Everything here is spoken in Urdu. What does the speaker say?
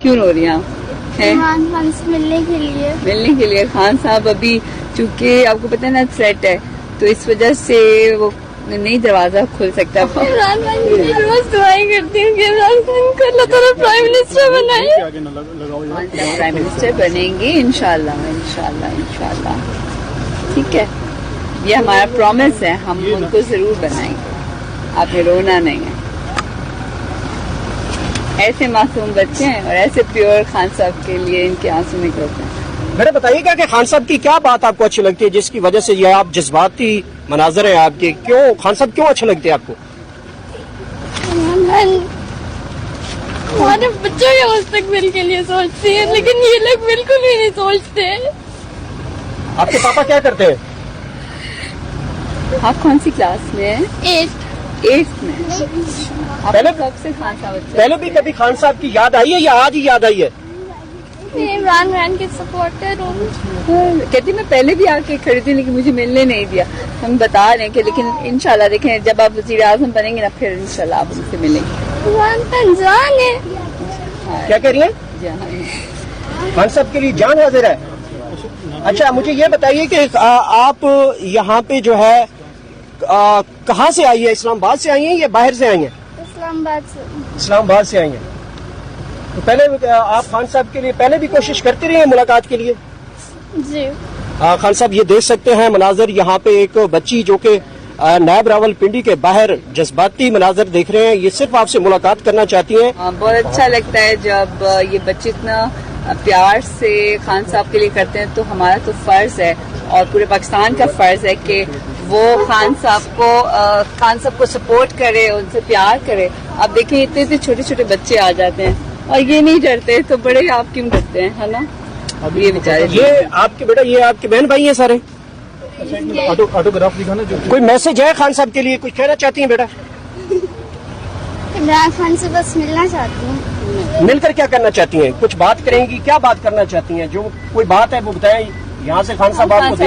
کیوں رو رہی ہیں آپ؟ عمران خان سے ملنے کے لیے. ملنے کے لیے. خان صاحب ابھی چونکہ آپ کو پتہ ہے نا تھریٹ ہے تو اس وجہ سے وہ نہیں دروازہ کھل سکتا. عمران خان کی روز دعائیں کرتی ہوں کہ عمران خان کو اللہ تعالیٰ پرائم منسٹر بنائے. پرائم منسٹر بنیں گے انشاءاللہ انشاءاللہ انشاءاللہ. ٹھیک ہے یہ ہمارا پرومس ہے, ہم ان کو ضرور بنائیں گے. آپ نے رونا نہیں ہے. ایسے معصوم بچے ہیں اور ایسے پیور خان صاحب کے لیے ان کے آنسو نکلتے ہیں. میرے بتائیے گا کہ خان صاحب کی کیا بات آپ کو اچھی لگتی ہے جس کی وجہ سے یہ آپ جذباتی مناظر ہیں آپ کے؟ کیوں خان صاحب کیوں اچھے لگتے ہیں آپ کو؟ ہمارے بچوں کے مستقبل کے لیے سوچتے ہیں لیکن یہ لوگ بالکل بھی نہیں سوچتے. آپ کے پاپا کیا کرتے ہیں؟ آپ کون سی کلاس میں ہیں؟ 8th میں. پہلے کب سے خان صاحب اچھے پہلے بھی کبھی خان صاحب کی یاد آئی ہے یا آج ہی یاد آئی ہے؟ میں عمران خان کی سپورٹر ہوں. کہتی میں پہلے بھی آ کے کھڑی تھی لیکن مجھے ملنے نہیں دیا. ہم بتا رہے ہیں کہ لیکن انشاءاللہ دیکھیں جب آپ وزیر اعظم بنیں گے نا پھر انشاءاللہ آپ ان سے ملیں گے. عمران خان جان ہے. کیا کہہ رہی ہیں؟ خان صاحب کے لیے جان حاضر ہے. اچھا مجھے یہ بتائیے کہ آپ یہاں پہ جو ہے کہاں سے آئی ہے؟ اسلام آباد سے آئی ہیں یا باہر سے آئی ہیں؟ اسلام آباد سے. اسلام آباد سے آئی ہیں. تو پہلے آپ خان صاحب کے لیے پہلے بھی کوشش کرتی رہی ہیں ملاقات کے لیے؟ جی. خان صاحب یہ دیکھ سکتے ہیں مناظر یہاں پہ ایک بچی جو کہ نائب راول پنڈی کے باہر جذباتی مناظر دیکھ رہے ہیں. یہ صرف آپ سے ملاقات کرنا چاہتی ہیں. بہت اچھا لگتا ہے جب یہ بچے اتنا پیار سے خان صاحب کے لیے کرتے ہیں تو ہمارا تو فرض ہے اور پورے پاکستان کا فرض ہے کہ وہ خان صاحب کو سپورٹ کرے, ان سے پیار کرے. اب دیکھیں اتنے اتنے چھوٹے چھوٹے بچے آ جاتے ہیں اور یہ نہیں ڈرتے تو بڑے آپ کیوں ڈرتے ہیں, ہے نا. اب یہ بیچارے یہ آپ کے بیٹا یہ آپ کے بہن بھائی ہیں سارے؟ آٹوگراف دکھانا. کوئی میسج ہے خان صاحب کے لیے, کچھ کہنا چاہتی ہیں بیٹا؟ عمران خان سے بس ملنا چاہتی ہوں. مل کر کیا کرنا چاہتی ہیں؟ کچھ بات کریں گی, کیا بات کرنا چاہتی ہیں؟ جو کوئی بات ہے وہ بتائیں. یہاں سے خان صاحب آپ کو